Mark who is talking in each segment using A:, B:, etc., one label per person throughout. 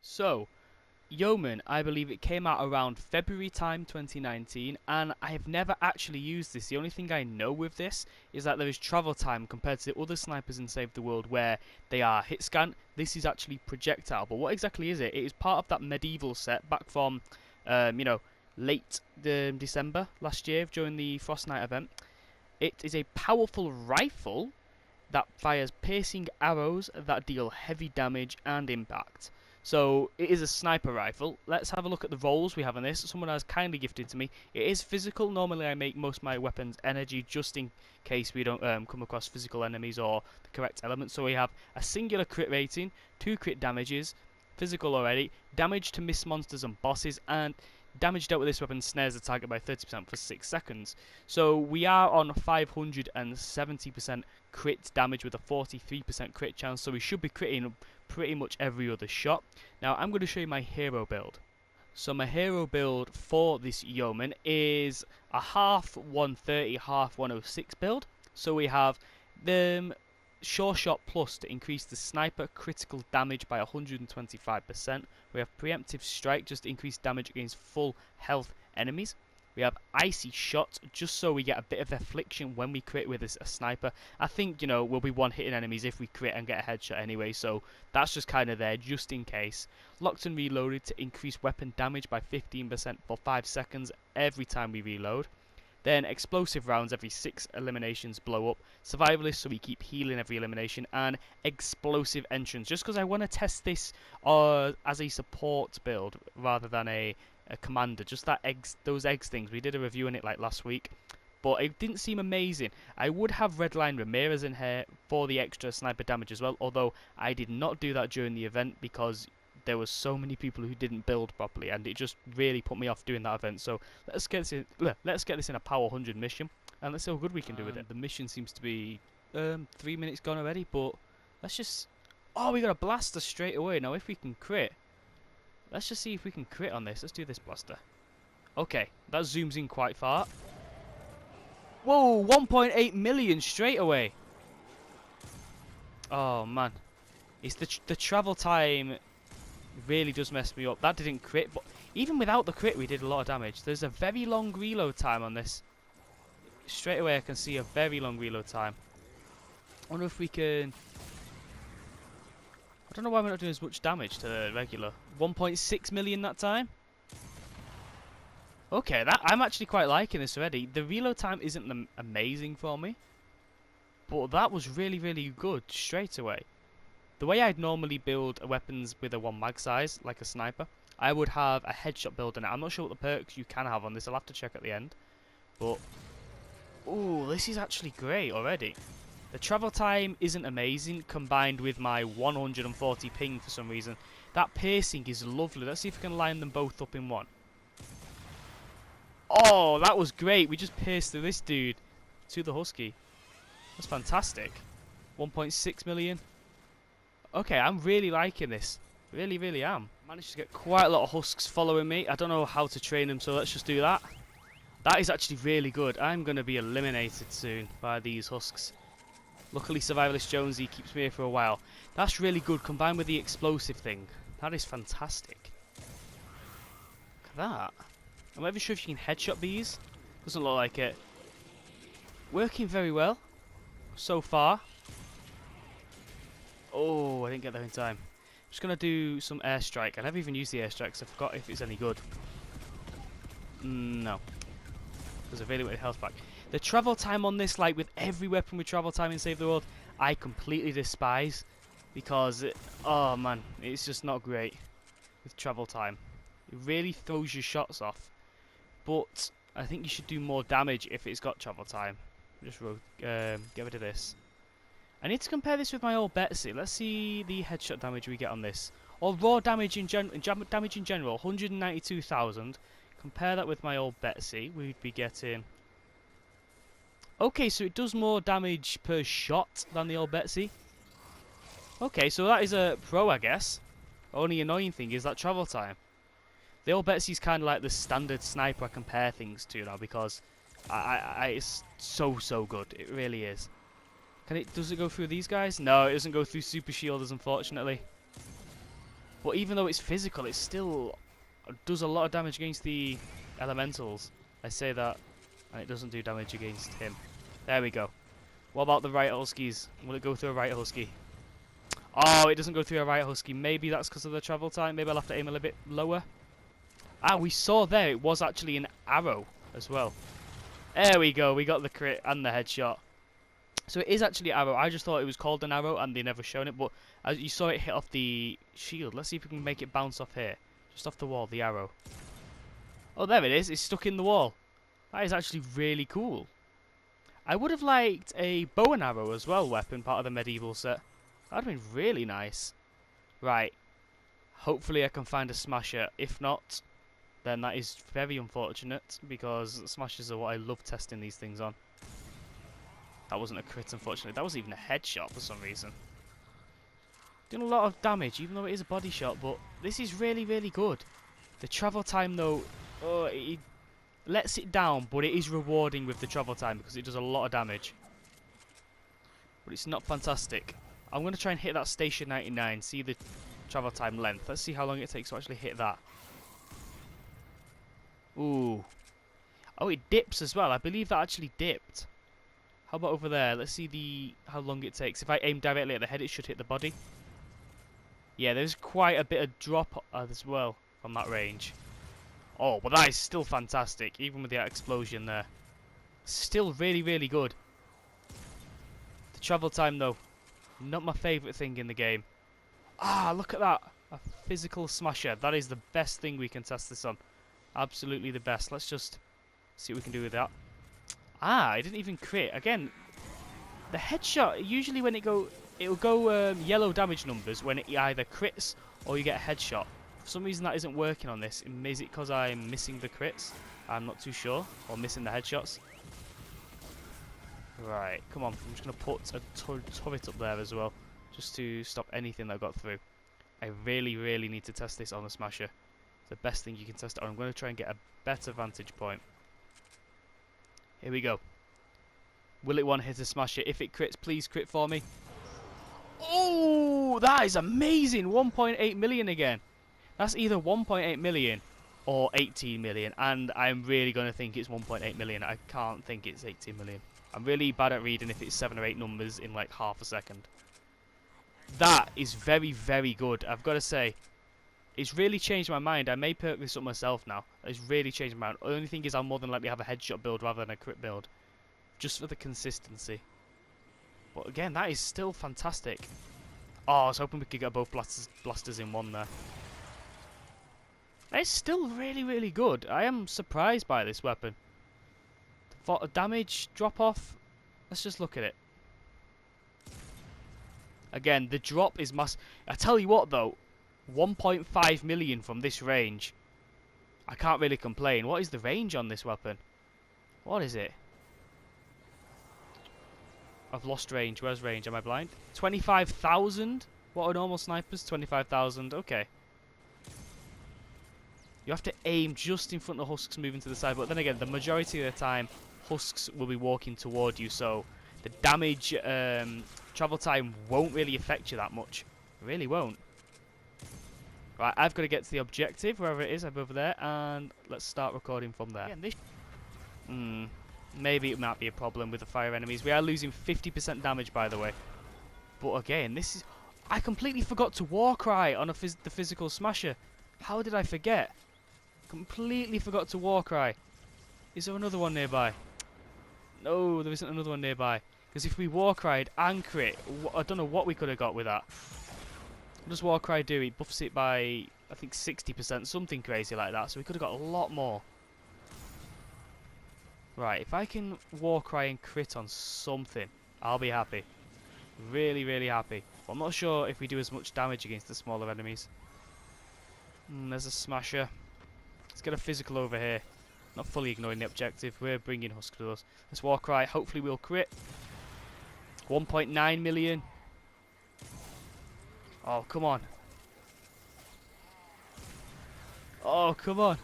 A: So, Yeoman, I believe it came out around February time 2019, and I have never actually used this. The only thing I know with this is that there is travel time compared to the other snipers in Save the World where they are hit scan. This is actually projectile, but what exactly is it? It is part of that medieval set back from, late December last year during the Fortnite event. It is a powerful rifle that fires piercing arrows that deal heavy damage and impact. So it is a sniper rifle. Let's have a look at the roles we have on this. Someone has kindly gifted to me. It is physical. Normally I make most of my weapons energy just in case we don't come across physical enemies or the correct element. So we have a singular crit rating, 2 crit damages, physical already, damage to miss monsters and bosses, and damage dealt with this weapon snares the target by 30% for 6 seconds. So we are on 570% crit damage with a 43% crit chance, so we should be critting pretty much every other shot. Now I'm going to show you my hero build. So my hero build for this Yeoman is a half 130, half 106 build. So we have the Sure Shot Plus to increase the sniper critical damage by 125%. We have Preemptive Strike just to increase damage against full health enemies. We have Icy Shot just so we get a bit of affliction when we crit with a sniper. I think, we'll be one-hitting enemies if we crit and get a headshot anyway, so that's just kind of there just in case. Locked and Reloaded to increase weapon damage by 15% for 5 seconds every time we reload. Then Explosive Rounds every 6 eliminations blow up. Survivalist so we keep healing every elimination. And Explosive Entrance just because I want to test this as a support build rather than a commander. Just that those eggs things. We did a review on it like last week, but it didn't seem amazing. I would have Redline Ramirez in here for the extra sniper damage as well, although I did not do that during the event because there was so many people who didn't build properly, and it just really put me off doing that event. So let's get this in a power 100 mission, and let's see how good we can do with it. The mission seems to be 3 minutes gone already, but let's just... Oh, we got a blaster straight away. Now if we can crit, let's just see if we can crit on this. Let's do this blaster. Okay, that zooms in quite far. Whoa, 1.8 million straight away. Oh man, it's the travel time really does mess me up. That didn't crit, but even without the crit we did a lot of damage. There's a very long reload time on this. Straight away I can see a very long reload time. I wonder if we can... I don't know why we're not doing as much damage to the regular. 1.6 million that time. Okay, I'm actually quite liking this already. The reload time isn't amazing for me, but that was really, really good straight away. The way I'd normally build weapons with a 1 mag size, like a sniper, I would have a headshot build in it. I'm not sure what the perks you can have on this. I'll have to check at the end. But, ooh, this is actually great already. The travel time isn't amazing, combined with my 140 ping for some reason. That piercing is lovely. Let's see if we can line them both up in one. Oh, that was great. We just pierced through this dude to the Husky. That's fantastic. 1.6 million. Okay, I'm really liking this. Really, really am. Managed to get quite a lot of Husks following me. I don't know how to train them, so let's just do that. That is actually really good. I'm going to be eliminated soon by these Husks. Luckily, Survivalist Jonesy keeps me here for a while. That's really good, combined with the explosive thing. That is fantastic. Look at that. I'm not even sure if you can headshot these. Doesn't look like it. Working very well so far. Oh, I didn't get there in time. I'm just going to do some airstrike. I never even used the airstrike because I forgot if it's any good. No. Because I've really got health back. The travel time on this, like with every weapon with travel time in Save the World, I completely despise. Because, oh man, it's just not great with travel time. It really throws your shots off. But I think you should do more damage if it's got travel time. Just get rid of this. I need to compare this with my old Betsy. Let's see the headshot damage we get on this. Or raw damage in general, 192,000. Compare that with my old Betsy. We'd be getting... Okay, so it does more damage per shot than the old Betsy. Okay, so that is a pro, I guess. Only annoying thing is that travel time. The old Betsy's kind of like the standard sniper I compare things to now because it's so good. It really is. Does it go through these guys? No, it doesn't go through super shielders, unfortunately. But even though it's physical, it still does a lot of damage against the elementals. I say that, and it doesn't do damage against him. There we go. What about the right huskies? Will it go through a right husky? Oh, it doesn't go through a right husky. Maybe that's because of the travel time. Maybe I'll have to aim a little bit lower. Ah, we saw there it was actually an arrow as well. There we go. We got the crit and the headshot. So it is actually an arrow. I just thought it was called an arrow and they never shown it. But as you saw it hit off the shield. Let's see if we can make it bounce off here. Just off the wall, the arrow. Oh, there it is. It's stuck in the wall. That is actually really cool. I would have liked a bow and arrow as well weapon, part of the medieval set. That would have been really nice. Right. Hopefully I can find a smasher. If not, then that is very unfortunate, because smashers are what I love testing these things on. That wasn't a crit, unfortunately. That wasn't even a headshot for some reason. Doing a lot of damage, even though it is a body shot, but this is really, really good. The travel time, though, it lets it down, but it is rewarding with the travel time because it does a lot of damage. But it's not fantastic. I'm going to try and hit that station 99, see the travel time length. Let's see how long it takes to actually hit that. Ooh. Oh, it dips as well. I believe that actually dipped. How about over there? Let's see how long it takes. If I aim directly at the head, it should hit the body. Yeah, there's quite a bit of drop as well from that range. Oh, but that is still fantastic, even with the explosion there. Still really, really good. The travel time, though, not my favourite thing in the game. Ah, look at that. A physical smasher. That is the best thing we can test this on. Absolutely the best. Let's just see what we can do with that. Ah, I didn't even crit. Again, the headshot, usually when it'll go yellow damage numbers when it either crits or you get a headshot. For some reason that isn't working on this. Is it because I'm missing the crits? I'm not too sure. Or missing the headshots. Right, come on. I'm just going to put a turret up there as well, just to stop anything that got through. I really, really need to test this on a smasher. It's the best thing you can test it on. I'm going to try and get a better vantage point. Here we go. Will it one hit a smasher? If it crits, please crit for me. Oh, that is amazing. 1.8 million again. That's either 1.8 million or 18 million. And I'm really going to think it's 1.8 million. I can't think it's 18 million. I'm really bad at reading if it's 7 or 8 numbers in like half a second. That is very, very good. I've got to say, it's really changed my mind. I may perk this up myself now. It's really changed my mind. The only thing is I'll more than likely have a headshot build rather than a crit build. Just for the consistency. But again, that is still fantastic. Oh, I was hoping we could get both blasters in one there. It's still really, really good. I am surprised by this weapon. The damage drop off. Let's just look at it. Again, the drop is massive. I tell you what though, 1.5 million from this range. I can't really complain. What is the range on this weapon? What is it? I've lost range. Where's range? Am I blind? 25,000? What are normal snipers? 25,000. Okay. You have to aim just in front of husks moving to the side. But then again, the majority of the time, husks will be walking toward you. So the damage, travel time won't really affect you that much. It really won't. Right, I've got to get to the objective, wherever it is, over there. And let's start recording from there. Maybe it might be a problem with the fire enemies. We are losing 50% damage, by the way. But again, this is... I completely forgot to war cry on the physical smasher. How did I forget? Completely forgot to war cry. Is there another one nearby? No, there isn't another one nearby. Because if we war cried and crit, I don't know what we could have got with that. What does war cry do? It buffs it by, I think, 60%. Something crazy like that. So we could have got a lot more. Right, if I can war cry and crit on something, I'll be happy. Really, really happy. But I'm not sure if we do as much damage against the smaller enemies. There's a smasher. Let's get a physical over here. Not fully ignoring the objective. We're bringing Husk to us. Let's war cry. Hopefully we'll crit. 1.9 million. Oh, come on. Oh, come on.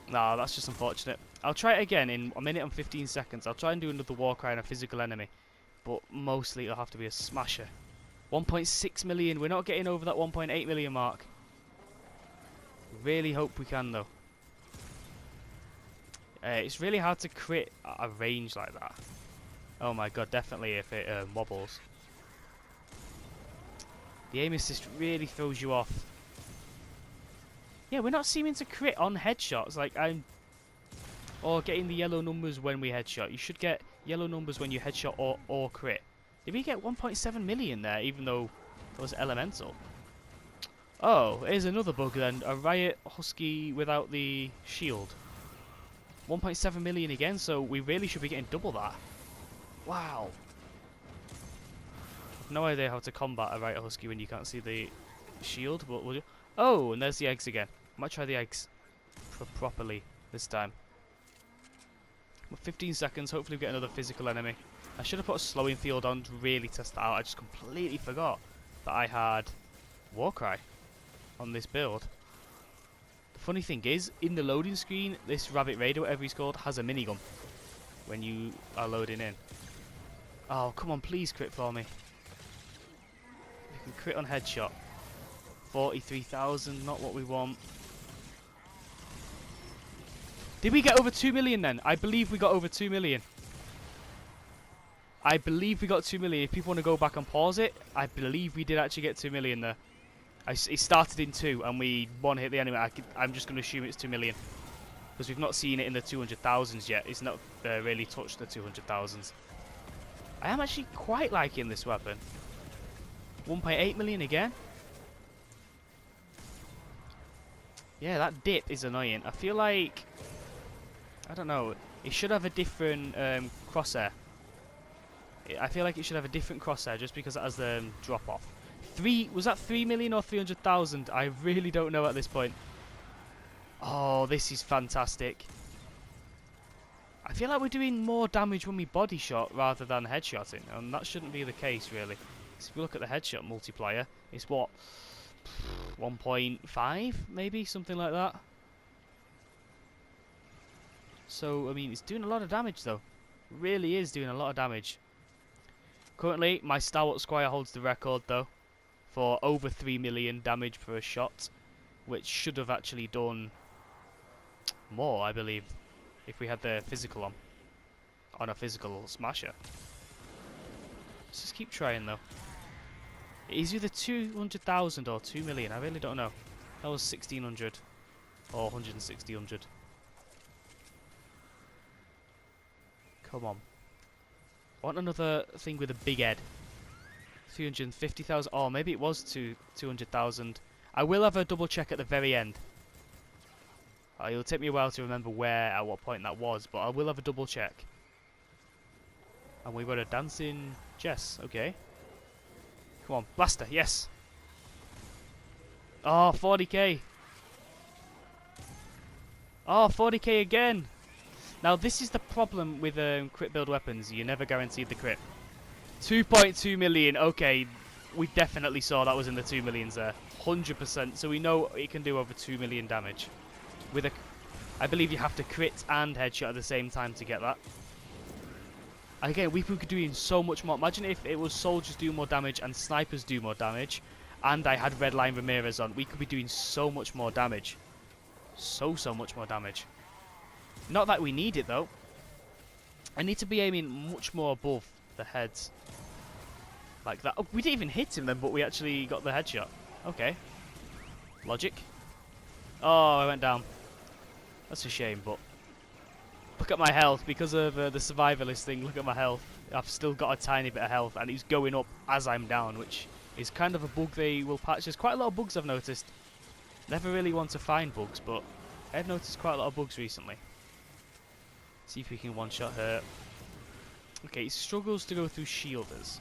A: No, that's just unfortunate. I'll try it again in a minute and 15 seconds. I'll try and do another war cry on a physical enemy. But mostly it'll have to be a smasher. 1.6 million. We're not getting over that 1.8 million mark. Really hope we can though. It's really hard to crit at a range like that. Oh my god, definitely if it wobbles. The aim assist really throws you off. Yeah, we're not seeming to crit on headshots. Like or getting the yellow numbers when we headshot. You should get yellow numbers when you headshot or crit. Did we get 1.7 million there, even though it was elemental? Oh, here's another bug then. A riot husky without the shield. 1.7 million again, so we really should be getting double that. Wow. I've no idea how to combat a riot husky when you can't see the shield, but we'll do. Oh, and there's the eggs again. I might try the eggs properly this time. 15 seconds, hopefully we get another physical enemy. I should have put a slowing field on to really test that out. I just completely forgot that I had Warcry on this build. The funny thing is, in the loading screen, this Rabbit Raider, whatever he's called, has a minigun when you are loading in. Oh, come on, please crit for me. You can crit on headshot. 43,000, not what we want. Did we get over 2 million then? I believe we got over 2 million. I believe we got 2 million. If people want to go back and pause it, I believe we did actually get 2 million there. It started in 2 and we one hit the enemy. I'm just going to assume it's 2 million. Because we've not seen it in the 200,000s yet. It's not really touched the 200,000s. I am actually quite liking this weapon. 1.8 million again. Yeah, that dip is annoying. I feel like, I don't know, it should have a different crosshair. I feel like it should have a different crosshair just because it has the drop off. Was that 3 million or 300,000? I really don't know at this point. Oh, this is fantastic. I feel like we're doing more damage when we body shot rather than headshotting, and that shouldn't be the case really. So if we look at the headshot multiplier, it's what, 1.5 maybe, something like that. So I mean, it's doing a lot of damage though. It really is doing a lot of damage. Currently, my Stalwart Squire holds the record though for over 3 million damage per shot, which should have actually done more, I believe, if we had the physical on a physical smasher. Let's just keep trying though. It is either 200,000 or 2 million. I really don't know. That was 1,600 or 160. Come on. I want another thing with a big head. 350,000. Oh, maybe it was 200,000. I will have a double check at the very end. It'll take me a while to remember at what point that was, but I will have a double check. And we got a dancing Jess. Okay. Come on, blaster. Yes. Oh, 40k. Oh, 40k again. Now, this is the problem with crit build weapons. You're never guaranteed the crit. 2.2 million. Okay, we definitely saw that was in the 2 millions there. 100%. So we know it can do over 2 million damage. I believe you have to crit and headshot at the same time to get that. Again, we could be doing so much more. Imagine if it was soldiers do more damage and snipers do more damage, and I had Redline Ramirez on. We could be doing so much more damage. So much more damage. Not that we need it though. I need to be aiming much more above the heads. Like that. Oh, we didn't even hit him then, but we actually got the headshot. Okay. Logic. Oh, I went down. That's a shame, but look at my health. Because of the survivalist thing, look at my health. I've still got a tiny bit of health, and it's going up as I'm down, which is kind of a bug they will patch. There's quite a lot of bugs I've noticed. Never really want to find bugs, but I've noticed quite a lot of bugs recently. See if we can one-shot her. Okay, he struggles to go through shielders.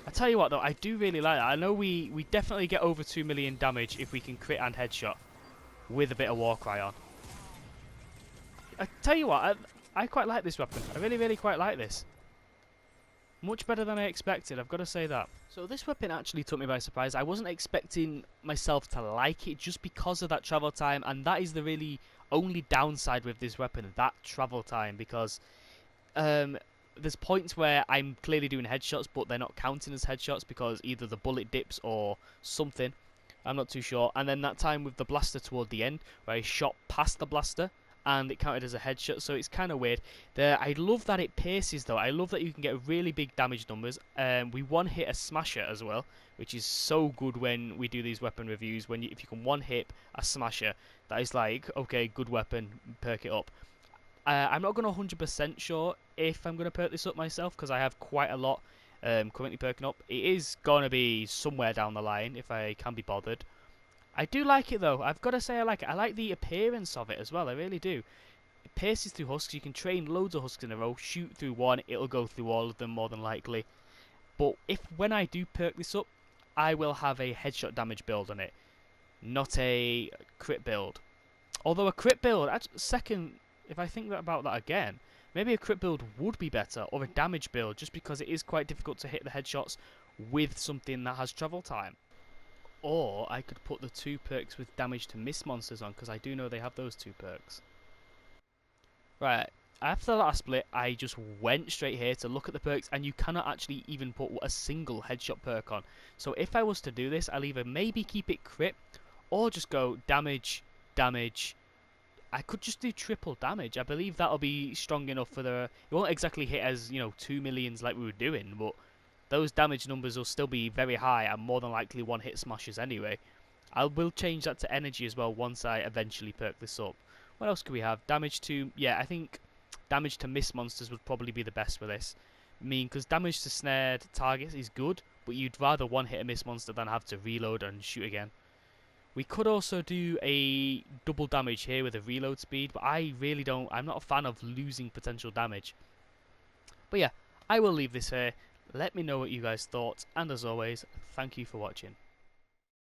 A: I tell you what though, I do really like that. I know we definitely get over 2 million damage if we can crit and headshot with a bit of Warcry on. I tell you what, I quite like this weapon. I really quite like this. Much better than I expected, I've got to say that. So this weapon actually took me by surprise. I wasn't expecting myself to like it just because of that travel time, and that is the really only downside with this weapon, that travel time, because there's points where I'm clearly doing headshots, but they're not counting as headshots because either the bullet dips or something. I'm not too sure. And then that time with the blaster toward the end, where I shot past the blaster and it counted as a headshot, so it's kind of weird. I love that it pierces though. I love that you can get really big damage numbers. We one hit a smasher as well, which is so good when we do these weapon reviews. If you can one hit a smasher, that is like, okay, good weapon, perk it up. I'm not going to 100% sure if I'm going to perk this up myself because I have quite a lot currently perking up. It is going to be somewhere down the line if I can be bothered. I do like it though. I've got to say I like it. I like the appearance of it as well. I really do. It pierces through husks. You can train loads of husks in a row. Shoot through one. It'll go through all of them more than likely. But when I do perk this up, I will have a headshot damage build on it, not a crit build. Although a crit build, second, if I think about that again, maybe a crit build would be better, or a damage build, just because it is quite difficult to hit the headshots with something that has travel time. Or I could put the 2 perks with damage to miss monsters on, because I do know they have those 2 perks. Right, after the last split, I just went straight here to look at the perks, and you cannot actually even put a single headshot perk on. So if I was to do this, I'll either maybe keep it crit, or just go damage, damage. I could just do triple damage. I believe that'll be strong enough for the... It won't exactly hit as, 2 millions like we were doing, but those damage numbers will still be very high and more than likely one-hit smashes anyway. I will change that to energy as well once I eventually perk this up. What else could we have? Damage to... Yeah, I think damage to miss monsters would probably be the best for this. I mean, because damage to snared targets is good, but you'd rather one-hit a miss monster than have to reload and shoot again. We could also do a double damage here with a reload speed, but I really don't... I'm not a fan of losing potential damage. But yeah, I will leave this here. Let me know what you guys thought, and as always, thank you for watching.